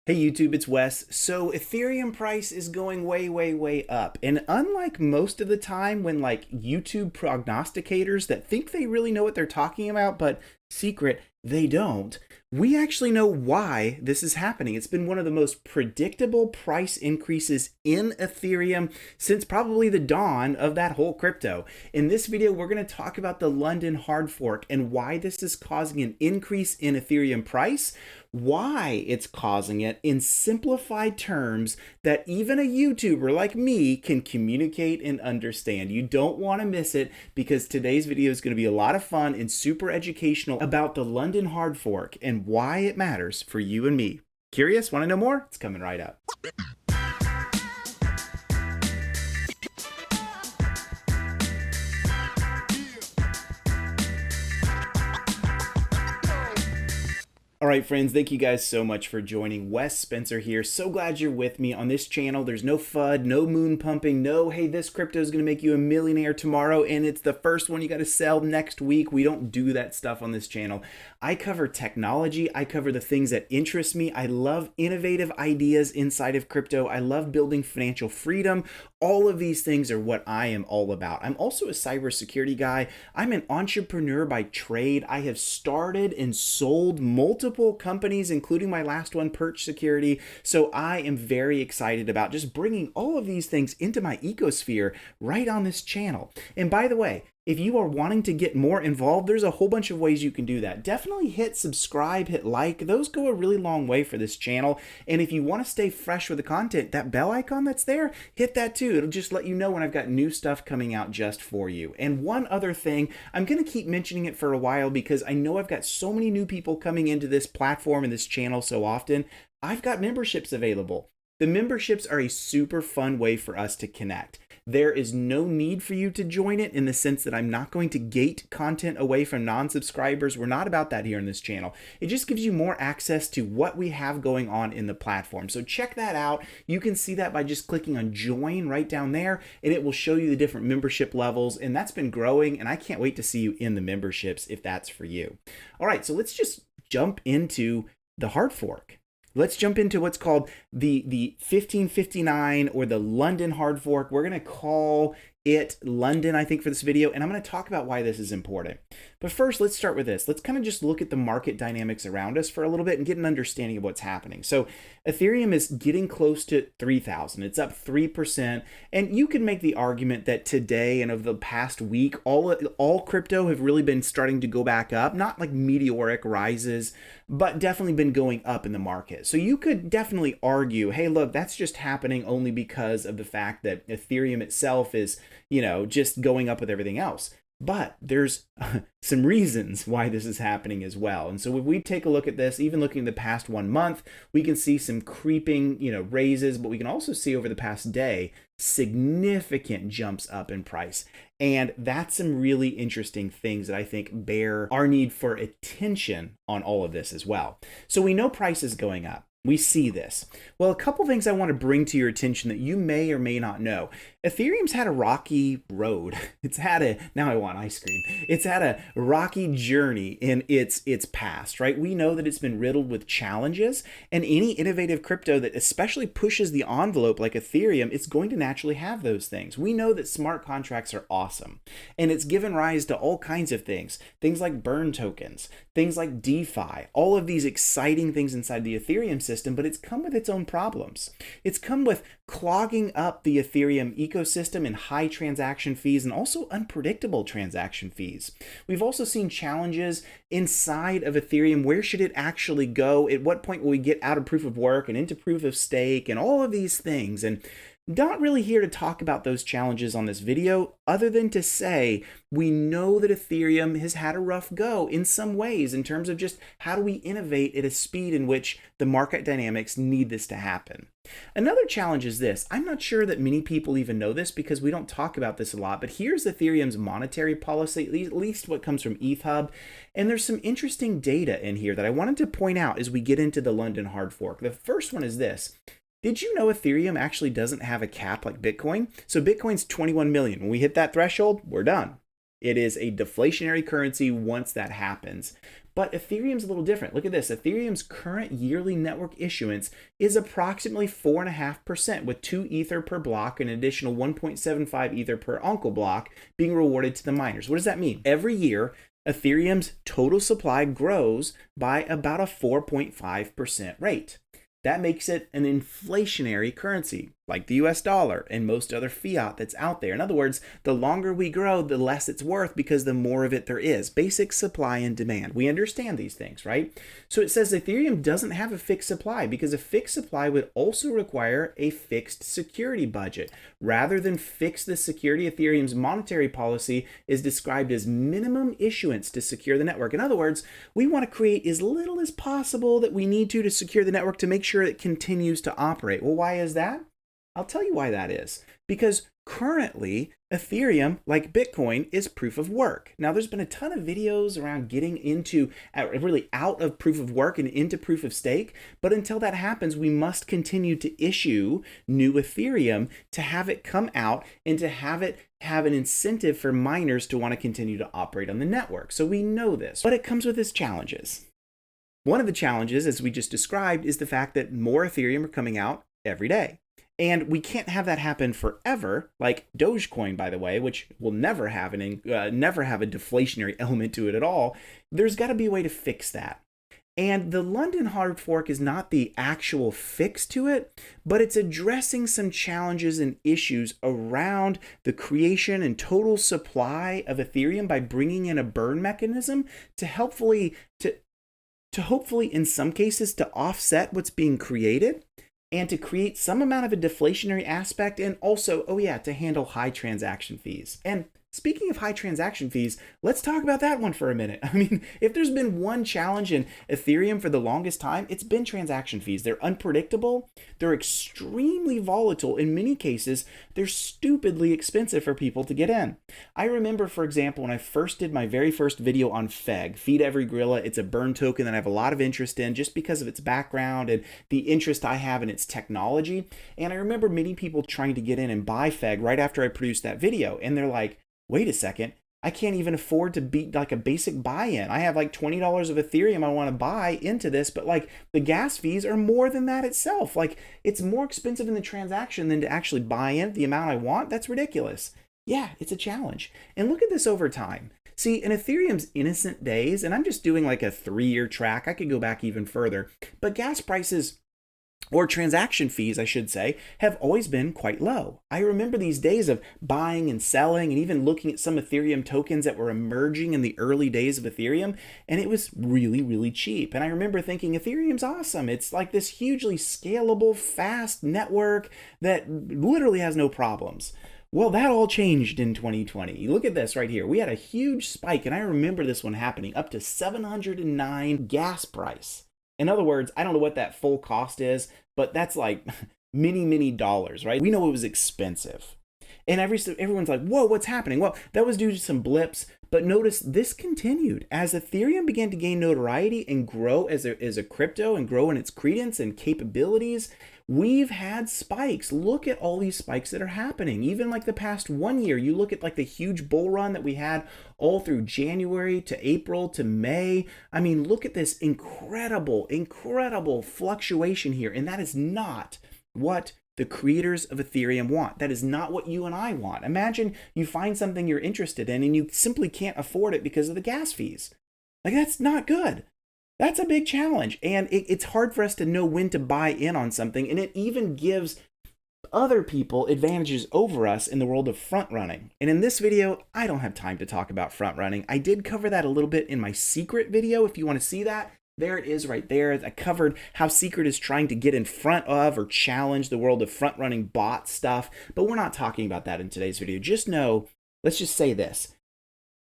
Hey YouTube, it's Wes. So Ethereum price is going way up. And unlike most of the time when like YouTube prognosticators that think they really know what they're talking about, but secret, they don't, we actually know why this is happening. It's been one of the most predictable price increases in Ethereum since probably the dawn of that whole crypto. In this video, we're going to talk about the London hard fork and why this is causing an increase in Ethereum price, why it's causing it in simplified terms that even a YouTuber like me can communicate and understand. You don't want to miss it because today's video is going to be a lot of fun and super educational about the London hard fork and why it matters for you and me. Curious? Want to know more? It's coming right up. All right, friends, thank you guys so much for joining. Wes Spencer here. So glad you're with me on this channel. There's no FUD, no moon pumping, no, hey, this crypto is going to make you a millionaire tomorrow and it's the first one you got to sell next week. We don't do that stuff on this channel. I cover technology. I cover the things that interest me. I love innovative ideas inside of crypto. I love building financial freedom. All of these things are what I am all about. I'm also a cybersecurity guy. I'm an entrepreneur by trade. I have started and sold multiple companies, including my last one, Perch Security. So I am very excited about just bringing all of these things into my ecosphere right on this channel. And by the way, if you are wanting to get more involved, there's a whole bunch of ways you can do that. Definitely hit subscribe, hit like. Those go a really long way for this channel. And if you want to stay fresh with the content, that bell icon that's there, hit that too. It'll just let you know when I've got new stuff coming out just for you. And one other thing, I'm going to keep mentioning it for a while because I know I've got so many new people coming into this platform and this channel so often. I've got memberships available. The memberships are a super fun way for us to connect. There is no need for you to join it in the sense that I'm not going to gate content away from non-subscribers. We're not about that here in this channel. It just gives you more access to what we have going on in the platform. So check that out. You can see that by just clicking on join right down there, and it will show you the different membership levels. And that's been growing, and I can't wait to see you in the memberships if that's for you. All right, so let's just jump into the hard fork. Let's jump into what's called the 1559 or the London hard fork. We're going to call it London, I think, for this video, and I'm going to talk about why this is important. But first, let's start with this. Let's kind of just look at the market dynamics around us for a little bit and get an understanding of what's happening. So Ethereum is getting close to 3,000. It's up 3%, and you can make the argument that today and over the past week, all crypto have really been starting to go back up, not like meteoric rises, but definitely been going up in the market. So you could definitely argue, hey, look, that's just happening only because of the fact that Ethereum itself is, just going up with everything else. But there's some reasons why this is happening as well. And so if we take a look at this, even looking at the past 1 month, we can see some creeping, raises, but we can also see over the past day, significant jumps up in price. And that's some really interesting things that I think bear our need for attention on all of this as well. So we know price is going up. We see this. Well, a couple things I want to bring to your attention that you may or may not know. Ethereum's had a rocky road. Now I want ice cream. It's had a rocky journey in its past, right? We know that it's been riddled with challenges, and any innovative crypto that especially pushes the envelope like Ethereum, it's going to naturally have those things. We know that smart contracts are awesome, and it's given rise to all kinds of things like burn tokens, things like DeFi, all of these exciting things inside the Ethereum system, but it's come with its own problems. It's come with clogging up the Ethereum ecosystem and high transaction fees and also unpredictable transaction fees. We've also seen challenges inside of Ethereum. Where should it actually go? At what point will we get out of proof of work and into proof of stake and all of these things? And not really here to talk about those challenges on this video, other than to say we know that Ethereum has had a rough go in some ways in terms of just how do we innovate at a speed in which the market dynamics need this to happen. Another challenge is this. I'm not sure that many people even know this because we don't talk about this a lot, but here's Ethereum's monetary policy, at least what comes from ETHub. And there's some interesting data in here that I wanted to point out as we get into the London hard fork. The first one is this. Did you know Ethereum actually doesn't have a cap like Bitcoin? So Bitcoin's 21 million. When we hit that threshold, we're done. It is a deflationary currency once that happens. But Ethereum's a little different. Look at this. Ethereum's current yearly network issuance is approximately 4.5%, with 2 Ether per block and an additional 1.75 Ether per Uncle block being rewarded to the miners. What does that mean? Every year, Ethereum's total supply grows by about a 4.5% rate. That makes it an inflationary currency, like the US dollar and most other fiat that's out there. In other words, the longer we grow, the less it's worth because the more of it there is. Basic supply and demand. We understand these things, right? So it says Ethereum doesn't have a fixed supply because a fixed supply would also require a fixed security budget. Rather than fix the security, Ethereum's monetary policy is described as minimum issuance to secure the network. In other words, we want to create as little as possible that we need to secure the network to make sure it continues to operate. Well, why is that? I'll tell you why that is. Because currently, Ethereum, like Bitcoin, is proof of work. Now, there's been a ton of videos around getting into, really out of proof of work and into proof of stake. But until that happens, we must continue to issue new Ethereum to have it come out and to have it have an incentive for miners to want to continue to operate on the network. So we know this, but it comes with its challenges. One of the challenges, as we just described, is the fact that more Ethereum are coming out every day. And we can't have that happen forever, like Dogecoin, by the way, which will never have a deflationary element to it at all. There's got to be a way to fix that. And the London hard fork is not the actual fix to it, but it's addressing some challenges and issues around the creation and total supply of Ethereum by bringing in a burn mechanism to hopefully, in some cases, to offset what's being created, and to create some amount of a deflationary aspect, and also, to handle high transaction fees. And speaking of high transaction fees, let's talk about that one for a minute. I mean, if there's been one challenge in Ethereum for the longest time, it's been transaction fees. They're unpredictable. They're extremely volatile. In many cases, they're stupidly expensive for people to get in. I remember, for example, when I first did my very first video on FEG, Feed Every Gorilla. It's a burn token that I have a lot of interest in just because of its background and the interest I have in its technology. And I remember many people trying to get in and buy FEG right after I produced that video. And they're like, wait a second, I can't even afford to beat like a basic buy-in. I have like $20 of Ethereum I want to buy into this, but like the gas fees are more than that itself. Like it's more expensive in the transaction than to actually buy in the amount I want. That's ridiculous. Yeah, it's a challenge. And look at this over time. See, in Ethereum's innocent days, and I'm just doing like a 3-year track, I could go back even further, but gas prices, or transaction fees, I should say, have always been quite low. I remember these days of buying and selling and even looking at some Ethereum tokens that were emerging in the early days of Ethereum, and it was really, really cheap. And I remember thinking, Ethereum's awesome. It's like this hugely scalable, fast network that literally has no problems. Well, that all changed in 2020. Look at this right here. We had a huge spike, and I remember this one happening, up to 709 gas price. In other words, I don't know what that full cost is, but that's like many dollars, right? We know it was expensive. And everyone's like, whoa, what's happening? Well, that was due to some blips, but notice this continued. As Ethereum began to gain notoriety and grow as a crypto and grow in its credence and capabilities, we've had spikes. Look at all these spikes that are happening. Even like the past 1 year, you look at like the huge bull run that we had all through January to April to May. I mean, look at this incredible fluctuation here. And that is not what the creators of Ethereum want. That is not what you and I want. Imagine you find something you're interested in and you simply can't afford it because of the gas fees. Like, that's not good. That's a big challenge. And it's hard for us to know when to buy in on something. And it even gives other people advantages over us in the world of front running. And in this video, I don't have time to talk about front running. I did cover that a little bit in my secret video. If you want to see that, there it is right there. I covered how Secret is trying to get in front of or challenge the world of front-running bot stuff, but we're not talking about that in today's video. Just know, let's just say this.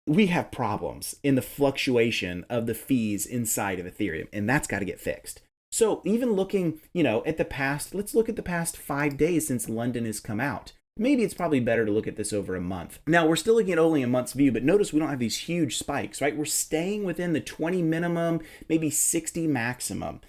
We have problems in the fluctuation of the fees inside of Ethereum, and that's got to get fixed. So even looking, at the past, let's look at the past 5 days since London has come out. Maybe it's probably better to look at this over a month. Now, we're still looking at only a month's view, but notice we don't have these huge spikes, right? We're staying within the 20 minimum, maybe 60 maximum.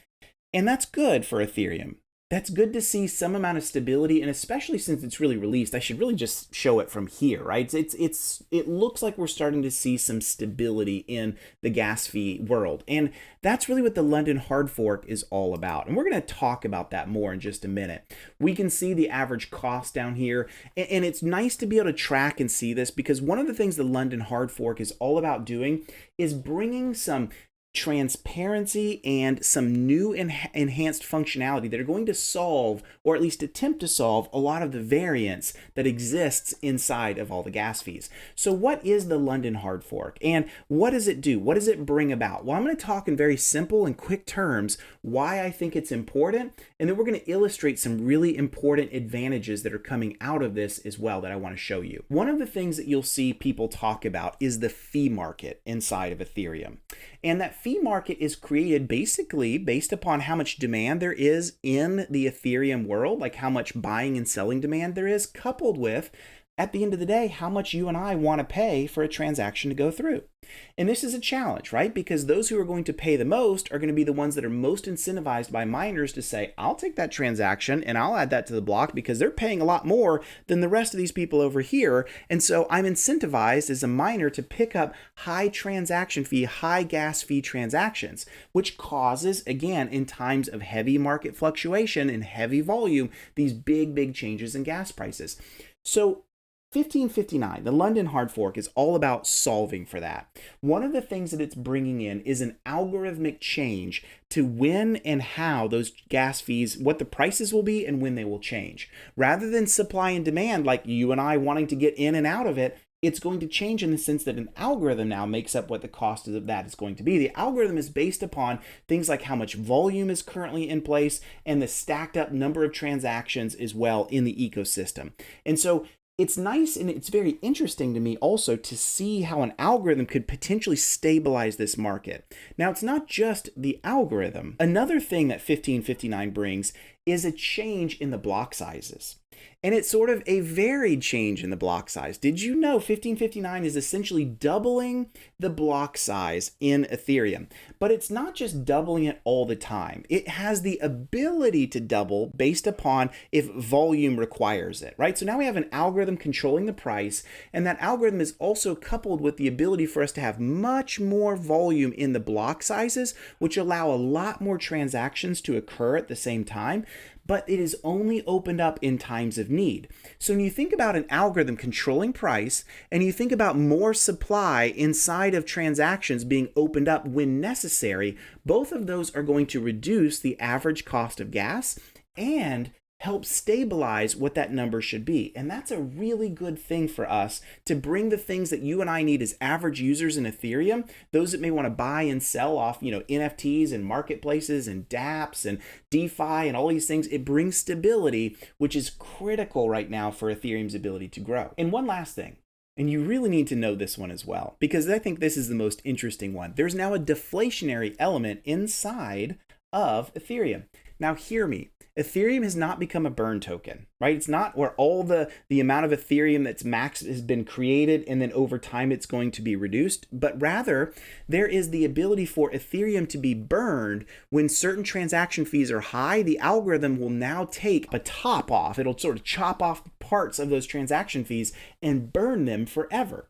And that's good for Ethereum. That's good to see some amount of stability, and especially since it's really released, I should really just show it from here, right? It looks like we're starting to see some stability in the gas fee world, and that's really what the London hard fork is all about. And we're going to talk about that more in just a minute. We can see the average cost down here, and it's nice to be able to track and see this, because one of the things the London hard fork is all about doing is bringing some transparency and some new enhanced functionality that are going to solve, or at least attempt to solve, a lot of the variance that exists inside of all the gas fees. So what is the London hard fork, and what does it do? What does it bring about? Well, I'm going to talk in very simple and quick terms why I think it's important, and then we're going to illustrate some really important advantages that are coming out of this as well that I want to show you. One of the things that you'll see people talk about is the fee market inside of Ethereum. And that fee market is created basically based upon how much demand there is in the Ethereum world, like how much buying and selling demand there is, coupled with, at the end of the day, how much you and I want to pay for a transaction to go through. And this is a challenge, right? Because those who are going to pay the most are going to be the ones that are most incentivized by miners to say, I'll take that transaction and I'll add that to the block because they're paying a lot more than the rest of these people over here. And so I'm incentivized as a miner to pick up high transaction fee, high gas fee transactions, which causes, again, in times of heavy market fluctuation and heavy volume, these big changes in gas prices. So 1559, the London hard fork, is all about solving for that. One of the things that it's bringing in is an algorithmic change to when and how those gas fees, what the prices will be and when they will change. Rather than supply and demand, like you and I wanting to get in and out of it, it's going to change in the sense that an algorithm now makes up what the cost of that is going to be. The algorithm is based upon things like how much volume is currently in place and the stacked up number of transactions as well in the ecosystem. And so it's nice and it's very interesting to me also to see how an algorithm could potentially stabilize this market. Now, it's not just the algorithm. Another thing that 1559 brings is a change in the block sizes. And it's sort of a varied change in the block size. Did you know 1559 is essentially doubling the block size in Ethereum? But it's not just doubling it all the time. It has the ability to double based upon if volume requires it, right? So now we have an algorithm controlling the price, and that algorithm is also coupled with the ability for us to have much more volume in the block sizes, which allow a lot more transactions to occur at the same time. But it is only opened up in times of need. So when you think about an algorithm controlling price, and you think about more supply inside of transactions being opened up when necessary, both of those are going to reduce the average cost of gas and help stabilize what that number should be. And that's a really good thing for us to bring the things that you and I need as average users in Ethereum, those that may want to buy and sell off, NFTs and marketplaces and dApps and DeFi and all these things. It brings stability, which is critical right now for Ethereum's ability to grow. And one last thing, and you really need to know this one as well, because I think this is the most interesting one. There's now a deflationary element inside of Ethereum. Now hear me. Ethereum has not become a burn token, right? It's not where all the amount of Ethereum that's max has been created and then over time it's going to be reduced, but rather there is the ability for Ethereum to be burned when certain transaction fees are high. The algorithm will now take a top off. It'll sort of chop off parts of those transaction fees and burn them forever.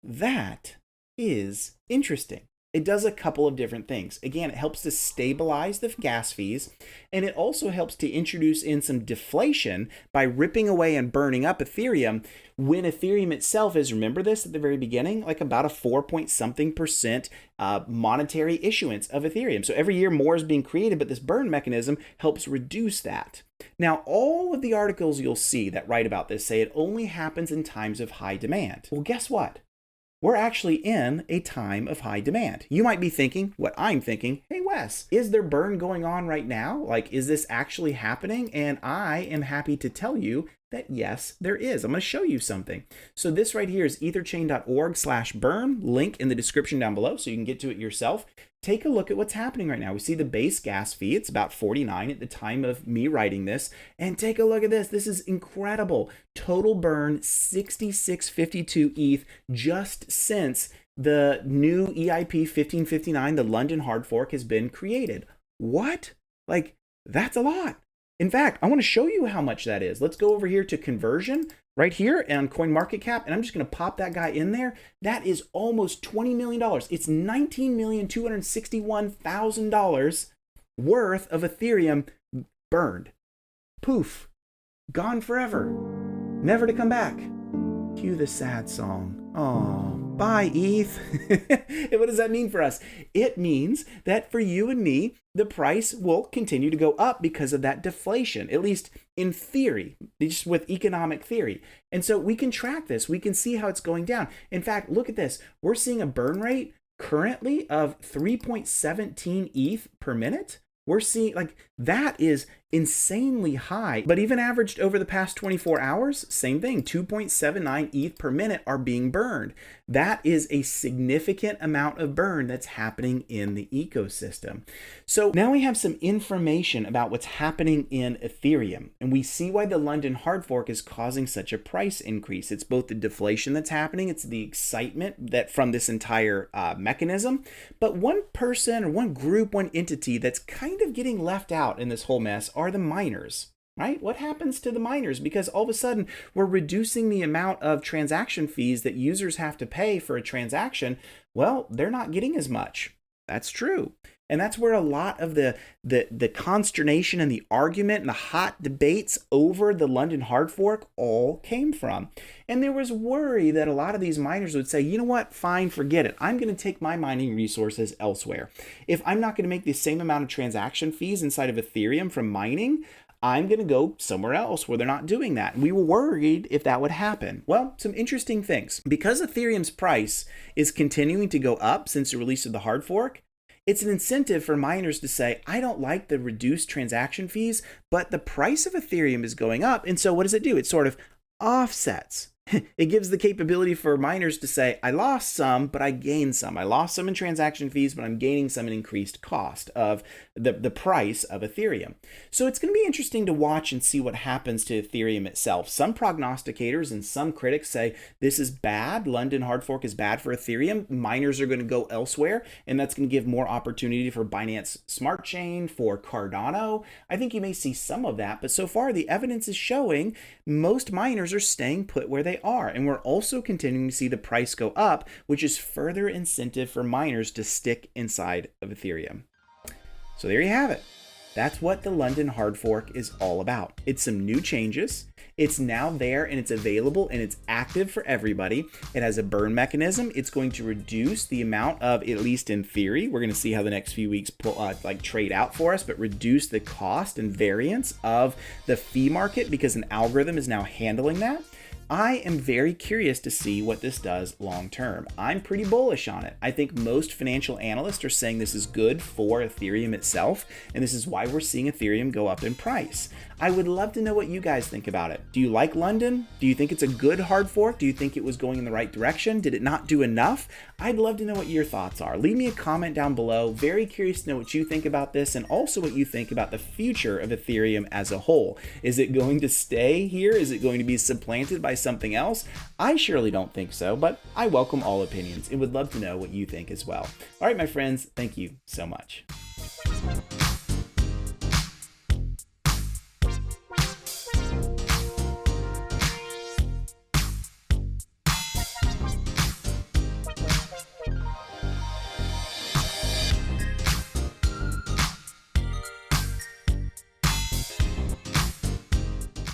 That is interesting. It does a couple of different things. Again, it helps to stabilize the gas fees, and it also helps to introduce in some deflation by ripping away and burning up Ethereum when Ethereum itself is, remember this at the very beginning, like about a 4-point-something% monetary issuance of Ethereum. So every year more is being created, but this burn mechanism helps reduce that. Now, all of the articles you'll see that write about this say it only happens in times of high demand. Well, guess what? We're actually in a time of high demand. You might be thinking what I'm thinking. Hey, Wes, is there burn going on right now? Like, is this actually happening? And I am happy to tell you that yes, there is. I'm going to show you something. So this right here is etherchain.org/burn, link in the description down below so you can get to it yourself. Take a look at what's happening right now. We see the base gas fee. It's about 49 at the time of me writing this. And take a look at this. This is incredible. Total burn 6652 ETH just since the new EIP 1559, the London hard fork, has been created. What? Like, that's a lot. In fact, I want to show you how much that is. Let's go over here to conversion right here on CoinMarketCap, and I'm just going to pop that guy in there. That is almost $20 million. It's $19,261,000 worth of Ethereum burned. Poof. Gone forever. Never to come back. Cue the sad song. Oh, bye, ETH. What does that mean for us? It means that for you and me, the price will continue to go up because of that deflation, at least in theory, just with economic theory. And so we can track this. We can see how it's going down. In fact, look at this. We're seeing a burn rate currently of 3.17 ETH per minute. We're seeing that is insanely high, but even averaged over the past 24 hours, same thing, 2.79 ETH per minute are being burned. That is a significant amount of burn that's happening in the ecosystem. So now we have some information about what's happening in Ethereum, and we see why the London hard fork is causing such a price increase. It's both the deflation that's happening, it's the excitement that from this entire mechanism, but one person or one group, one entity that's kind of getting left out in this whole mess are the miners, right? What happens to the miners? Because all of a sudden we're reducing the amount of transaction fees that users have to pay for a transaction. Well, they're not getting as much. That's true. And that's where a lot of the consternation and the argument and the hot debates over the London hard fork all came from. And there was worry that a lot of these miners would say, you know what, fine, forget it. I'm going to take my mining resources elsewhere. If I'm not going to make the same amount of transaction fees inside of Ethereum from mining, I'm going to go somewhere else where they're not doing that. And we were worried if that would happen. Well, some interesting things. Because Ethereum's price is continuing to go up since the release of the hard fork, it's an incentive for miners to say, I don't like the reduced transaction fees, but the price of Ethereum is going up. And so what does it do? It sort of offsets. It gives the capability for miners to say, I lost some, but I gained some. I lost some in transaction fees, but I'm gaining some in increased cost of the price of Ethereum. So it's going to be interesting to watch and see what happens to Ethereum itself. Some prognosticators and some critics say this is bad. London hard fork is bad for Ethereum. Miners are going to go elsewhere, and that's going to give more opportunity for Binance Smart Chain, for Cardano. I think you may see some of that, but so far the evidence is showing most miners are staying put where they are. And we're also continuing to see the price go up, which is further incentive for miners to stick inside of Ethereum. So there you have it. That's what the London hard fork is all about. It's some new changes. It's now there and it's available and it's active for everybody. It has a burn mechanism. It's going to reduce the amount of, at least in theory, we're going to see how the next few weeks trade out for us, but reduce the cost and variance of the fee market because an algorithm is now handling that. I am very curious to see what this does long term. I'm pretty bullish on it. I think most financial analysts are saying this is good for Ethereum itself, and this is why we're seeing Ethereum go up in price. I would love to know what you guys think about it. Do you like London? Do you think it's a good hard fork? Do you think it was going in the right direction? Did it not do enough? I'd love to know what your thoughts are. Leave me a comment down below. Very curious to know what you think about this and also what you think about the future of Ethereum as a whole. Is it going to stay here? Is it going to be supplanted by something else? I surely don't think so, but I welcome all opinions and would love to know what you think as well. All right, my friends, thank you so much.